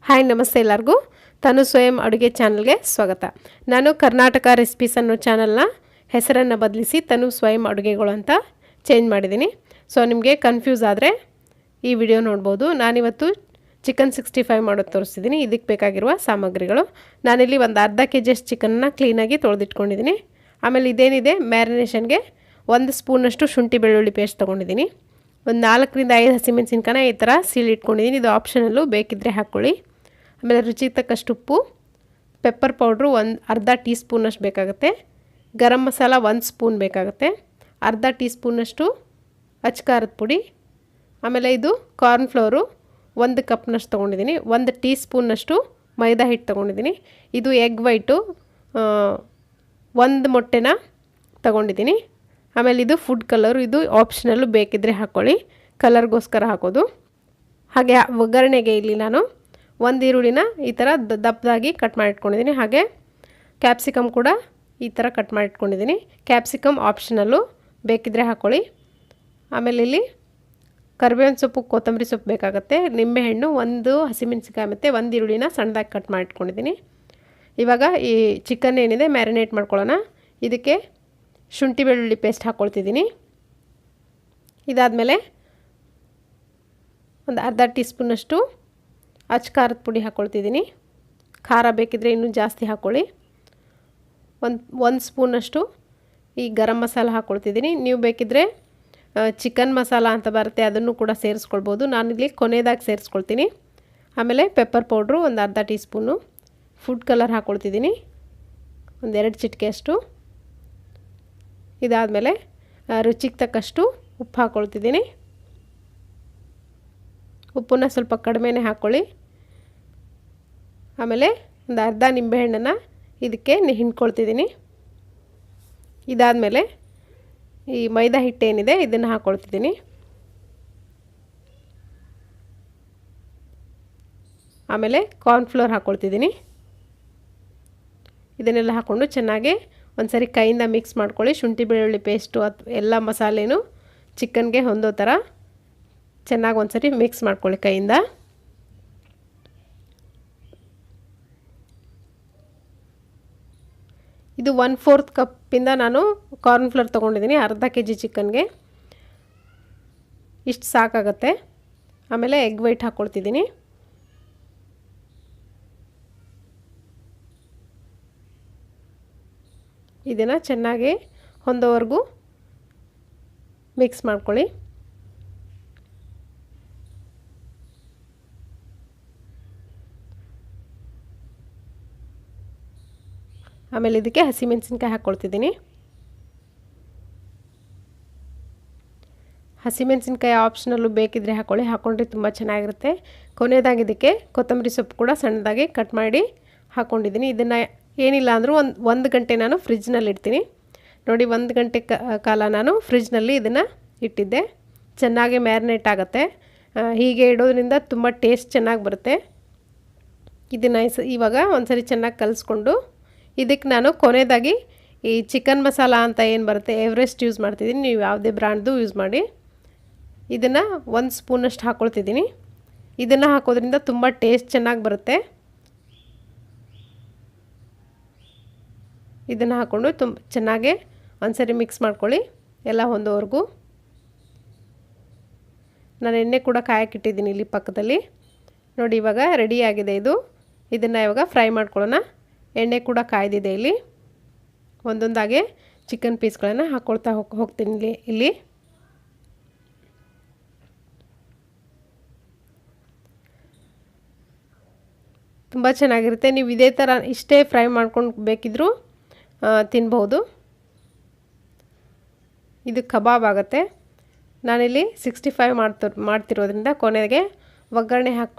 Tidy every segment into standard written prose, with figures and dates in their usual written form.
Hi ನಮಸ್ತೆ ಎಲ್ಲರಿಗೂ ತನು ಸ್ವಯಂ ಅಡುಗೆ ಚಾನಲ್ಗೆ ಸ್ವಾಗತ. ನಾನು ಕರ್ನಾಟಕ ರೆಸಿಪೀಸ್ ಅನ್ನೋ ಚಾನಲ್ನ ಹೆಸರನ್ನು ಬದಲಿಸಿ ತನು ಸ್ವಯಂ ಅಡುಗೆಗಳು ಅಂತ ಚೇಂಜ್ ಮಾಡಿದ್ದೀನಿ. ಸೊ ನಿಮಗೆ ಕನ್ಫ್ಯೂಸ್ ಆದರೆ ಈ ವಿಡಿಯೋ ನೋಡ್ಬೋದು. ನಾನಿವತ್ತು ಚಿಕನ್ 65 ಮಾಡೋದು ತೋರಿಸ್ತಿದ್ದೀನಿ. ಇದಕ್ಕೆ ಬೇಕಾಗಿರುವ ಸಾಮಗ್ರಿಗಳು, ನಾನಿಲ್ಲಿ ಒಂದು ಅರ್ಧ kg ಚಿಕನ್ನ ಕ್ಲೀನಾಗಿ ತೊಳೆದಿಟ್ಕೊಂಡಿದ್ದೀನಿ. ಆಮೇಲೆ ಇದೇನಿದೆ ಮ್ಯಾರಿನೇಷನ್ಗೆ 1 ಸ್ಪೂನಷ್ಟು ಶುಂಠಿ ಬೆಳ್ಳುಳ್ಳಿ ಪೇಸ್ಟ್ ತೊಗೊಂಡಿದ್ದೀನಿ. ಒಂದು 4 ರಿಂದ 5 ಹಸಿಮೆಣಸಿನ್ಕಾಯಿ ಈ ಥರ ಸೀಲ್ ಇಟ್ಕೊಂಡಿದ್ದೀನಿ. ಇದು ಆಪ್ಷನಲ್ಲು, ಬೇಕಿದ್ದರೆ ಹಾಕ್ಕೊಳ್ಳಿ. ಆಮೇಲೆ ರುಚಿಗೆ ತಕ್ಕಷ್ಟು ಉಪ್ಪು, ಪೆಪ್ಪರ್ ಪೌಡ್ರು ಒಂದು ಅರ್ಧ ಟೀ ಸ್ಪೂನಷ್ಟು ಬೇಕಾಗುತ್ತೆ, ಗರಂ ಮಸಾಲ 1 ಸ್ಪೂನ್ ಬೇಕಾಗುತ್ತೆ, ಅರ್ಧ ಟೀ ಸ್ಪೂನಷ್ಟು ಅಚ್ಕಾರದ ಪುಡಿ, ಆಮೇಲೆ ಇದು ಕಾರ್ನ್ಫ್ಲೋರು 1 ಕಪ್ನಷ್ಟು ತೊಗೊಂಡಿದ್ದೀನಿ, 1 ಟೀ ಸ್ಪೂನಷ್ಟು ಮೈದಾ ಹಿಟ್ಟು ತೊಗೊಂಡಿದ್ದೀನಿ. ಇದು ಎಗ್ ವೈಟು 1 ಮೊಟ್ಟೆನ ತೊಗೊಂಡಿದ್ದೀನಿ. ಆಮೇಲೆ ಇದು ಫುಡ್ ಕಲರು, ಇದು ಆಪ್ಷನಲ್ಲು, ಬೇಕಿದ್ದರೆ ಹಾಕ್ಕೊಳ್ಳಿ, ಕಲರ್ಗೋಸ್ಕರ ಹಾಕೋದು. ಹಾಗೆ ಒಗ್ಗರಣೆಗೆ ಇಲ್ಲಿ ನಾನು 1 ಈರುಳ್ಳಿನ ಈ ಥರ ದಪ್ಪದಾಗಿ ಕಟ್ ಮಾಡಿಟ್ಕೊಂಡಿದ್ದೀನಿ. ಹಾಗೆ ಕ್ಯಾಪ್ಸಿಕಮ್ ಕೂಡ ಈ ಥರ ಕಟ್ ಮಾಡಿಟ್ಕೊಂಡಿದ್ದೀನಿ. ಕ್ಯಾಪ್ಸಿಕಮ್ ಆಪ್ಷನಲ್ಲು, ಬೇಕಿದ್ದರೆ ಹಾಕ್ಕೊಳ್ಳಿ. ಆಮೇಲೆ ಇಲ್ಲಿ ಕರಿಬೇವಿನ ಸೊಪ್ಪು, ಕೊತ್ತಂಬರಿ ಸೊಪ್ಪು ಬೇಕಾಗುತ್ತೆ, ನಿಂಬೆಹಣ್ಣು, 1 ಹಸಿಮೆಣಸಿನ್ಕಾಯಿ ಮತ್ತು 1 ಈರುಳ್ಳಿನ ಸಣ್ಣದಾಗಿ ಕಟ್ ಮಾಡಿಟ್ಕೊಂಡಿದ್ದೀನಿ. ಇವಾಗ ಈ ಚಿಕನ್ ಏನಿದೆ ಮ್ಯಾರಿನೇಟ್ ಮಾಡ್ಕೊಳ್ಳೋಣ. ಇದಕ್ಕೆ ಶುಂಠಿ ಬೆಳ್ಳುಳ್ಳಿ ಪೇಸ್ಟ್ ಹಾಕ್ಕೊಳ್ತಿದ್ದೀನಿ. ಇದಾದಮೇಲೆ ಒಂದು ಅರ್ಧ ಟೀ ಸ್ಪೂನಷ್ಟು ಅಚ್ಕಾರದ ಪುಡಿ ಹಾಕ್ಕೊಳ್ತಿದ್ದೀನಿ. ಖಾರ ಬೇಕಿದ್ದರೆ ಇನ್ನೂ ಜಾಸ್ತಿ ಹಾಕ್ಕೊಳ್ಳಿ. ಒಂದು ಸ್ಪೂನಷ್ಟು ಈ ಗರಂ ಮಸಾಲ ಹಾಕ್ಕೊಳ್ತಿದ್ದೀನಿ. ನೀವು ಬೇಕಿದ್ದರೆ ಚಿಕನ್ ಮಸಾಲ ಅಂತ ಬರುತ್ತೆ, ಅದನ್ನು ಕೂಡ ಸೇರಿಸ್ಕೊಳ್ಬೋದು. ನಾನಿಲ್ಲಿ ಕೊನೆಯದಾಗಿ ಸೇರಿಸ್ಕೊಳ್ತೀನಿ. ಆಮೇಲೆ ಪೆಪ್ಪರ್ ಪೌಡ್ರು ಒಂದು ಅರ್ಧ ಟೀ ಸ್ಪೂನು, ಫುಡ್ ಕಲರ್ ಹಾಕ್ಕೊಳ್ತಿದ್ದೀನಿ 1-2 ಚಿಟಿಕೆಯಷ್ಟು. ಇದಾದಮೇಲೆ ರುಚಿಗೆ ತಕ್ಕಷ್ಟು ಉಪ್ಪು ಹಾಕ್ಕೊಳ್ತಿದ್ದೀನಿ. ಉಪ್ಪನ್ನ ಸ್ವಲ್ಪ ಕಡಿಮೆನೇ ಹಾಕ್ಕೊಳ್ಳಿ. ಆಮೇಲೆ ಒಂದು ಅರ್ಧ ನಿಂಬೆಹಣ್ಣನ್ನು ಇದಕ್ಕೆ ಹಿಂಡ್ಕೊಳ್ತಿದ್ದೀನಿ. ಇದಾದಮೇಲೆ ಈ ಮೈದಾ ಹಿಟ್ಟೇನಿದೆ ಇದನ್ನು ಹಾಕ್ಕೊಳ್ತಿದ್ದೀನಿ. ಆಮೇಲೆ ಕಾರ್ನ್ಫ್ಲೋರ್ ಹಾಕ್ಕೊಳ್ತಿದ್ದೀನಿ. ಇದನ್ನೆಲ್ಲ ಹಾಕ್ಕೊಂಡು ಚೆನ್ನಾಗಿ ಒಂದ್ಸರಿ ಕೈಯಿಂದ ಮಿಕ್ಸ್ ಮಾಡ್ಕೊಳ್ಳಿ. ಶುಂಠಿ ಬೆಳ್ಳುಳ್ಳಿ ಪೇಸ್ಟು ಎಲ್ಲ ಮಸಾಲೆನೂ ಚಿಕನ್ಗೆ ಹೊಂದೋ ಥರ ಚೆನ್ನಾಗಿ ಒಂದ್ಸರಿ ಮಿಕ್ಸ್ ಮಾಡ್ಕೊಳ್ಳಿ ಕೈಯಿಂದ. ಇದು 1/4 ಕಪ್ಪಿಂದ ನಾನು ಕಾರ್ನ್ಫ್ಲೋರ್ ತೊಗೊಂಡಿದ್ದೀನಿ. ಅರ್ಧ kg ಚಿಕನ್ಗೆ ಇಷ್ಟು ಸಾಕಾಗತ್ತೆ. ಆಮೇಲೆ ಎಗ್ ವೈಟ್ ಹಾಕ್ಕೊಳ್ತಿದ್ದೀನಿ. ಇದನ್ನು ಚೆನ್ನಾಗಿ ಹೊಂದೋವರೆಗೂ ಮಿಕ್ಸ್ ಮಾಡ್ಕೊಳ್ಳಿ. ಆಮೇಲೆ ಇದಕ್ಕೆ ಹಸಿಮೆಣಸಿನ್ಕಾಯಿ ಹಾಕ್ಕೊಳ್ತಿದ್ದೀನಿ. ಹಸಿಮೆಣಸಿನ್ಕಾಯಿ ಆಪ್ಷನಲ್ಲು, ಬೇಕಿದ್ದರೆ ಹಾಕ್ಕೊಳ್ಳಿ, ಹಾಕ್ಕೊಂಡ್ರೆ ತುಂಬ ಚೆನ್ನಾಗಿರುತ್ತೆ. ಕೊನೆಯದಾಗಿ ಇದಕ್ಕೆ ಕೊತ್ತಂಬರಿ ಸೊಪ್ಪು ಕೂಡ ಸಣ್ಣದಾಗಿ ಕಟ್ ಮಾಡಿ ಹಾಕ್ಕೊಂಡಿದ್ದೀನಿ. ಇದನ್ನು ಏನಿಲ್ಲ ಅಂದರೂ ಒಂದು ಗಂಟೆ ನಾನು ಫ್ರಿಜ್ನಲ್ಲಿ ಇಡ್ತೀನಿ. ನೋಡಿ, 1 ಗಂಟೆ ಕಾಲ ನಾನು ಫ್ರಿಜ್ನಲ್ಲಿ ಇದನ್ನು ಇಟ್ಟಿದ್ದೆ. ಚೆನ್ನಾಗಿ ಮ್ಯಾರಿನೇಟ್ ಆಗುತ್ತೆ. ಹೀಗೆ ಇಡೋದ್ರಿಂದ ತುಂಬ ಟೇಸ್ಟ್ ಚೆನ್ನಾಗಿ ಬರುತ್ತೆ. ಇದನ್ನು ಇವಾಗ ಒಂದ್ಸರಿ ಚೆನ್ನಾಗಿ ಕಲಿಸ್ಕೊಂಡು ಇದಕ್ಕೆ ನಾನು ಕೊನೆಯದಾಗಿ ಈ ಚಿಕನ್ ಮಸಾಲ ಅಂತ ಏನು ಬರುತ್ತೆ, ಎವರೆಸ್ಟ್ ಯೂಸ್ ಮಾಡ್ತಿದ್ದೀನಿ. ನೀವು ಯಾವುದೇ ಬ್ರ್ಯಾಂಡ್ದು ಯೂಸ್ ಮಾಡಿ. ಇದನ್ನು 1 ಸ್ಪೂನಷ್ಟು ಹಾಕ್ಕೊಳ್ತಿದ್ದೀನಿ. ಇದನ್ನು ಹಾಕೋದ್ರಿಂದ ತುಂಬ ಟೇಸ್ಟ್ ಚೆನ್ನಾಗಿ ಬರುತ್ತೆ. ಇದನ್ನು ಹಾಕ್ಕೊಂಡು ಚೆನ್ನಾಗಿ ಒಂದ್ಸರಿ ಮಿಕ್ಸ್ ಮಾಡ್ಕೊಳ್ಳಿ ಎಲ್ಲ ಹೊಂದೋವರೆಗೂ. ನಾನು ಎಣ್ಣೆ ಕೂಡ ಕಾಯಕ್ಕಿಟ್ಟಿದ್ದೀನಿ ಇಲ್ಲಿ ಪಕ್ಕದಲ್ಲಿ. ನೋಡಿ, ಇವಾಗ ರೆಡಿಯಾಗಿದೆ ಇದು. ಇದನ್ನು ಇವಾಗ ಫ್ರೈ ಮಾಡ್ಕೊಳ್ಳೋಣ. ಎಣ್ಣೆ ಕೂಡ ಕಾಯ್ದಿದೆ ಇಲ್ಲಿ. ಒಂದೊಂದಾಗೆ ಚಿಕನ್ ಪೀಸ್ಗಳನ್ನು ಹಾಕ್ಕೊಳ್ತಾ ಹೋಗ್ತೀನಿ ಇಲ್ಲಿ. ತುಂಬ ಚೆನ್ನಾಗಿರುತ್ತೆ. ನೀವು ಇದೇ ಥರ ಇಷ್ಟೇ ಫ್ರೈ ಮಾಡ್ಕೊಂಡು ಬೇಕಿದ್ದರೂ ತಿನ್ಬೋದು. ಇದು ಕಬಾಬ್ ಆಗುತ್ತೆ. ನಾನಿಲ್ಲಿ 65 ಮಾಡ್ತಿರೋದ್ರಿಂದ ಕೊನೆಗೆ ಒಗ್ಗರಣೆ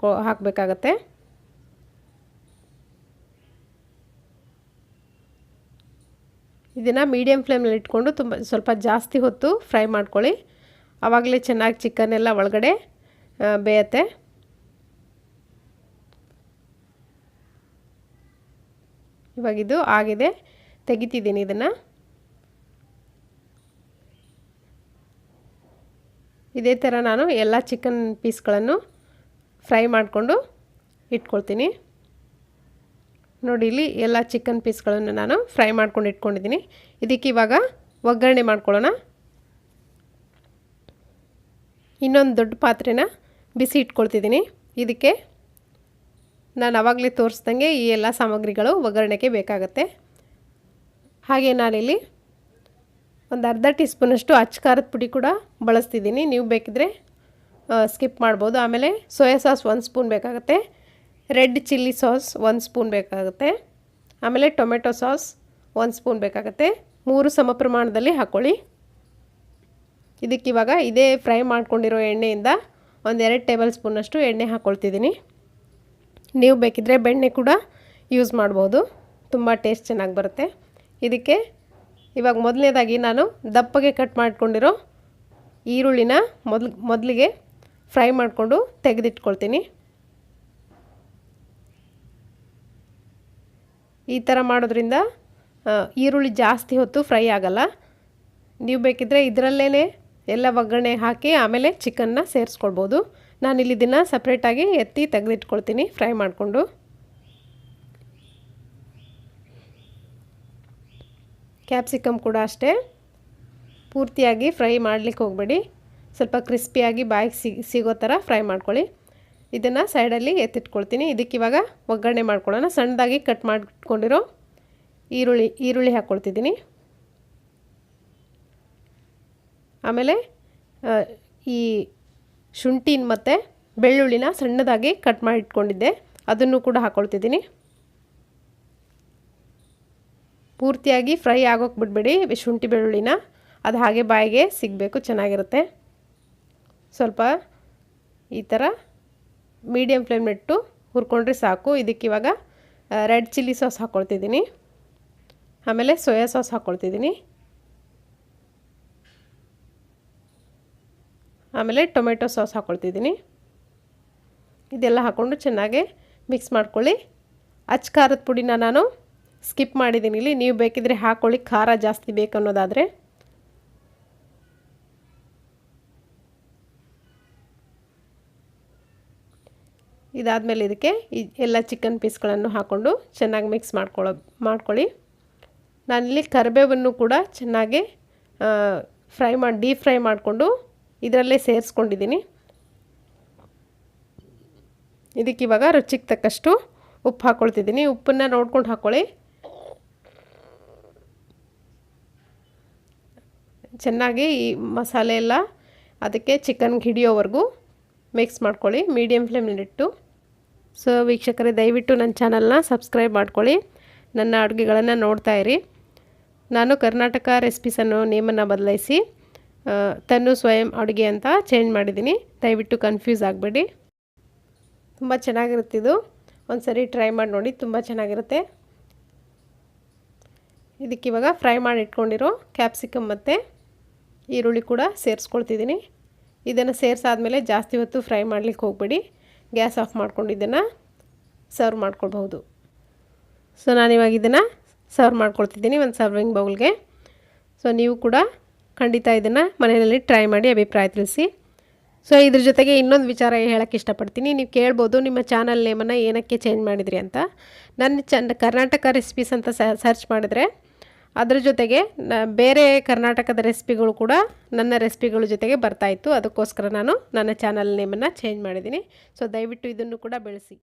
ಹಾಕಬೇಕಾಗತ್ತೆ. ಇದನ್ನು ಮೀಡಿಯಮ್ ಫ್ಲೇಮ್ನಲ್ಲಿ ಇಟ್ಕೊಂಡು ಸ್ವಲ್ಪ ಜಾಸ್ತಿ ಹೊತ್ತು ಫ್ರೈ ಮಾಡ್ಕೊಳ್ಳಿ. ಆವಾಗಲೇ ಚೆನ್ನಾಗಿ ಚಿಕನ್ ಎಲ್ಲ ಒಳಗಡೆ ಬೇಯುತ್ತೆ. ಇವಾಗಿದು ಆಗಿದೆ, ತೆಗಿತಿದ್ದೀನಿ ಇದನ್ನು. ಇದೇ ಥರ ನಾನು ಎಲ್ಲ ಚಿಕನ್ ಪೀಸ್ಗಳನ್ನು ಫ್ರೈ ಮಾಡಿಕೊಂಡು ಇಟ್ಕೊಳ್ತೀನಿ. ನೋಡಿ ಇಲ್ಲಿ ಎಲ್ಲ ಚಿಕನ್ ಪೀಸ್ಗಳನ್ನು ನಾನು ಫ್ರೈ ಮಾಡ್ಕೊಂಡು ಇಟ್ಕೊಂಡಿದ್ದೀನಿ. ಇದಕ್ಕೆ ಇವಾಗ ಒಗ್ಗರಣೆ ಮಾಡ್ಕೊಳ್ಳೋಣ. ಇನ್ನೊಂದು ದೊಡ್ಡ ಪಾತ್ರೆನ ಬಿಸಿ ಇಟ್ಕೊಳ್ತಿದ್ದೀನಿ. ಇದಕ್ಕೆ ನಾನು ಆವಾಗಲೇ ತೋರಿಸ್ದಂಗೆ ಈ ಎಲ್ಲ ಸಾಮಗ್ರಿಗಳು ಒಗ್ಗರಣೆಗೆ ಬೇಕಾಗುತ್ತೆ. ಹಾಗೆ ನಾನಿಲ್ಲಿ ಒಂದು ಅರ್ಧ ಟೀ ಸ್ಪೂನಷ್ಟು ಅಚ್ಚ ಖಾರದ ಪುಡಿ ಕೂಡ ಬಳಸ್ತಿದ್ದೀನಿ. ನೀವು ಬೇಕಿದ್ರೆ ಸ್ಕಿಪ್ ಮಾಡ್ಬೋದು. ಆಮೇಲೆ ಸೋಯಾ ಸಾಸ್ 1 ಸ್ಪೂನ್ ಬೇಕಾಗುತ್ತೆ. ರೆಡ್ ಚಿಲ್ಲಿ ಸಾಸ್ 1 ಸ್ಪೂನ್ ಬೇಕಾಗುತ್ತೆ. ಆಮೇಲೆ ಟೊಮೆಟೊ ಸಾಸ್ 1 ಸ್ಪೂನ್ ಬೇಕಾಗುತ್ತೆ. 3 ಸಮ ಪ್ರಮಾಣದಲ್ಲಿ ಹಾಕ್ಕೊಳ್ಳಿ. ಇದಕ್ಕಿವಾಗ ಇದೇ ಫ್ರೈ ಮಾಡ್ಕೊಂಡಿರೋ ಎಣ್ಣೆಯಿಂದ ಒಂದು 2 ಟೇಬಲ್ ಸ್ಪೂನಷ್ಟು ಎಣ್ಣೆ ಹಾಕ್ಕೊಳ್ತಿದ್ದೀನಿ. ನೀವು ಬೇಕಿದ್ದರೆ ಬೆಣ್ಣೆ ಕೂಡ ಯೂಸ್ ಮಾಡ್ಬೋದು, ತುಂಬ ಟೇಸ್ಟ್ ಚೆನ್ನಾಗಿ ಬರುತ್ತೆ. ಇದಕ್ಕೆ ಇವಾಗ ಮೊದಲನೇದಾಗಿ ನಾನು ದಪ್ಪಗೆ ಕಟ್ ಮಾಡ್ಕೊಂಡಿರೋ ಈರುಳ್ಳಿನ ಮೊದಲಿಗೆ ಫ್ರೈ ಮಾಡಿಕೊಂಡು ತೆಗೆದಿಟ್ಕೊಳ್ತೀನಿ. ಈ ಥರ ಮಾಡೋದ್ರಿಂದ ಈರುಳ್ಳಿ ಜಾಸ್ತಿ ಹೊತ್ತು ಫ್ರೈ ಆಗಲ್ಲ. ನೀವು ಬೇಕಿದ್ದರೆ ಇದರಲ್ಲೇ ಎಲ್ಲ ಒಗ್ಗರಣೆ ಹಾಕಿ ಆಮೇಲೆ ಚಿಕನ್ನ ಸೇರಿಸ್ಕೊಳ್ಬೋದು. ನಾನಿಲ್ಲಿ ಇದನ್ನು ಸಪ್ರೇಟಾಗಿ ಎತ್ತಿ ತೆಗೆದಿಟ್ಕೊಳ್ತೀನಿ ಫ್ರೈ ಮಾಡಿಕೊಂಡು. ಕ್ಯಾಪ್ಸಿಕಮ್ ಕೂಡ ಅಷ್ಟೇ, ಪೂರ್ತಿಯಾಗಿ ಫ್ರೈ ಮಾಡಲಿಕ್ಕೆ ಹೋಗಬೇಡಿ. ಸ್ವಲ್ಪ ಕ್ರಿಸ್ಪಿಯಾಗಿ ಬಾಯಿಗೆ ಸಿಗೋ ಥರ ಫ್ರೈ ಮಾಡ್ಕೊಳ್ಳಿ. ಇದನ್ನು ಸೈಡಲ್ಲಿ ಎತ್ತಿಟ್ಕೊಳ್ತೀನಿ. ಇದಕ್ಕಿವಾಗ ಒಗ್ಗರಣೆ ಮಾಡ್ಕೊಳ್ಳೋಣ. ಸಣ್ಣದಾಗಿ ಕಟ್ ಮಾಡ್ಕೊಂಡಿರೋ ಈರುಳ್ಳಿ ಹಾಕ್ಕೊಳ್ತಿದ್ದೀನಿ. ಆಮೇಲೆ ಈ ಶುಂಠಿ ಮತ್ತು ಬೆಳ್ಳುಳ್ಳಿನ ಸಣ್ಣದಾಗಿ ಕಟ್ ಮಾಡಿ ಇಟ್ಕೊಂಡಿದ್ದೆ, ಅದನ್ನು ಕೂಡ ಹಾಕ್ಕೊಳ್ತಿದ್ದೀನಿ. ಪೂರ್ತಿಯಾಗಿ ಫ್ರೈ ಆಗೋಕ್ಕೆ ಬಿಡಬೇಡಿ ಶುಂಠಿ ಬೆಳ್ಳುಳ್ಳಿನ, ಅದು ಹಾಗೆ ಬಾಯಿಗೆ ಸಿಗಬೇಕು, ಚೆನ್ನಾಗಿರುತ್ತೆ. ಸ್ವಲ್ಪ ಈ ಥರ ಮೀಡಿಯಮ್ ಫ್ಲೇಮ್ನಿಟ್ಟು ಹುರ್ಕೊಂಡ್ರೆ ಸಾಕು. ಇದಕ್ಕಿವಾಗ ರೆಡ್ ಚಿಲ್ಲಿ ಸಾಸ್ ಹಾಕ್ಕೊಳ್ತಿದ್ದೀನಿ. ಆಮೇಲೆ ಸೋಯಾ ಸಾಸ್ ಹಾಕ್ಕೊಳ್ತಿದ್ದೀನಿ. ಆಮೇಲೆ ಟೊಮೆಟೊ ಸಾಸ್ ಹಾಕ್ಕೊಳ್ತಿದ್ದೀನಿ. ಇದೆಲ್ಲ ಹಾಕ್ಕೊಂಡು ಚೆನ್ನಾಗಿ ಮಿಕ್ಸ್ ಮಾಡ್ಕೊಳ್ಳಿ. ಅಚ್ಚ ಖಾರದ ಪುಡಿನ ನಾನು ಸ್ಕಿಪ್ ಮಾಡಿದ್ದೀನಿ ಇಲ್ಲಿ, ನೀವು ಬೇಕಿದ್ರೆ ಹಾಕ್ಕೊಳ್ಳಿ ಖಾರ ಜಾಸ್ತಿ ಬೇಕು ಅನ್ನೋದಾದರೆ. ಇದಾದಮೇಲೆ ಇದಕ್ಕೆ ಎಲ್ಲ ಚಿಕನ್ ಪೀಸ್ಗಳನ್ನು ಹಾಕ್ಕೊಂಡು ಚೆನ್ನಾಗಿ ಮಿಕ್ಸ್ ಮಾಡ್ಕೊಳ್ಳಿ. ನಾನಿಲ್ಲಿ ಕರಿಬೇವನ್ನು ಕೂಡ ಚೆನ್ನಾಗಿ ಡೀಪ್ ಫ್ರೈ ಮಾಡಿಕೊಂಡು ಇದರಲ್ಲೇ ಸೇರಿಸ್ಕೊಂಡಿದ್ದೀನಿ. ಇದಕ್ಕಿವಾಗ ರುಚಿಗೆ ತಕ್ಕಷ್ಟು ಉಪ್ಪು ಹಾಕ್ಕೊಳ್ತಿದ್ದೀನಿ. ಉಪ್ಪನ್ನು ನೋಡ್ಕೊಂಡು ಹಾಕ್ಕೊಳ್ಳಿ. ಚೆನ್ನಾಗಿ ಈ ಮಸಾಲೆ ಎಲ್ಲ ಅದಕ್ಕೆ ಚಿಕನ್ಗೆ ಹಿಡಿಯೋವರೆಗೂ ಮಿಕ್ಸ್ ಮಾಡ್ಕೊಳ್ಳಿ ಮೀಡಿಯಮ್ ಫ್ಲೇಮ್ನಲ್ಲಿಟ್ಟು. ಸೊ ವೀಕ್ಷಕರೇ, ದಯವಿಟ್ಟು ನನ್ನ ಚಾನಲ್ನ ಸಬ್ಸ್ಕ್ರೈಬ್ ಮಾಡ್ಕೊಳ್ಳಿ. ನನ್ನ ಅಡುಗೆಗಳನ್ನು ನೋಡ್ತಾ ಇರಿ. ನಾನು ಕರ್ನಾಟಕ ರೆಸಿಪೀಸನ್ನು ನೇಮನ್ನು ಬದಲಾಯಿಸಿ ತನು ಸ್ವಯಂ ಅಡುಗೆ ಅಂತ ಚೇಂಜ್ ಮಾಡಿದ್ದೀನಿ. ದಯವಿಟ್ಟು ಕನ್ಫ್ಯೂಸ್ ಆಗಬೇಡಿ. ತುಂಬ ಚೆನ್ನಾಗಿರುತ್ತೆ ಇದು. ಒಂದು ಸರಿ ಟ್ರೈ ಮಾಡಿ ನೋಡಿ, ತುಂಬ ಚೆನ್ನಾಗಿರುತ್ತೆ. ಇದಕ್ಕಿವಾಗ ಫ್ರೈ ಮಾಡಿ ಇಟ್ಕೊಂಡಿರೋ ಕ್ಯಾಪ್ಸಿಕಮ್ ಮತ್ತು ಈರುಳ್ಳಿ ಕೂಡ ಸೇರಿಸ್ಕೊಳ್ತಿದ್ದೀನಿ. ಇದನ್ನು ಸೇರಿಸಾದ್ಮೇಲೆ ಜಾಸ್ತಿ ಹೊತ್ತು ಫ್ರೈ ಮಾಡಲಿಕ್ಕೆ ಹೋಗಬೇಡಿ. ಗ್ಯಾಸ್ ಆಫ್ ಮಾಡ್ಕೊಂಡು ಇದನ್ನು ಸರ್ವ್ ಮಾಡ್ಕೊಳ್ಬಹುದು. ಸೊ ನಾನಿವಾಗ ಇದನ್ನು ಸರ್ವ್ ಮಾಡ್ಕೊಳ್ತಿದ್ದೀನಿ ಒಂದು ಸರ್ವಿಂಗ್ ಬೌಲ್ಗೆ. ಸೊ ನೀವು ಕೂಡ ಖಂಡಿತ ಇದನ್ನು ಮನೆಯಲ್ಲಿ ಟ್ರೈ ಮಾಡಿ ಅಭಿಪ್ರಾಯ ತಿಳಿಸಿ. ಸೊ ಇದ್ರ ಜೊತೆಗೆ ಇನ್ನೊಂದು ವಿಚಾರ ಹೇಳೋಕ್ಕೆ ಇಷ್ಟಪಡ್ತೀನಿ. ನೀವು ಕೇಳ್ಬೋದು ನಿಮ್ಮ ಚಾನಲ್ ನೇಮನ್ನು ಏನಕ್ಕೆ ಚೇಂಜ್ ಮಾಡಿದ್ರಿ ಅಂತ. ನನ್ನ ಕರ್ನಾಟಕ ರೆಸಿಪೀಸ್ ಅಂತ ಸರ್ಚ್ ಮಾಡಿದ್ರೆ ಅದ್ರ ಜೊತೆಗೆ ಬೇರೆ ಕರ್ನಾಟಕದ ರೆಸಿಪಿಗಳು ಕೂಡ ನನ್ನ ರೆಸಿಪಿಗಳ ಜೊತೆಗೆ ಬರ್ತಾಯಿತ್ತು. ಅದಕ್ಕೋಸ್ಕರ ನಾನು ನನ್ನ ಚಾನಲ್ ನೇಮನ್ನು ಚೇಂಜ್ ಮಾಡಿದ್ದೀನಿ. ಸೊ ದಯವಿಟ್ಟು ಇದನ್ನು ಕೂಡ ಬೆಳೆಸಿ.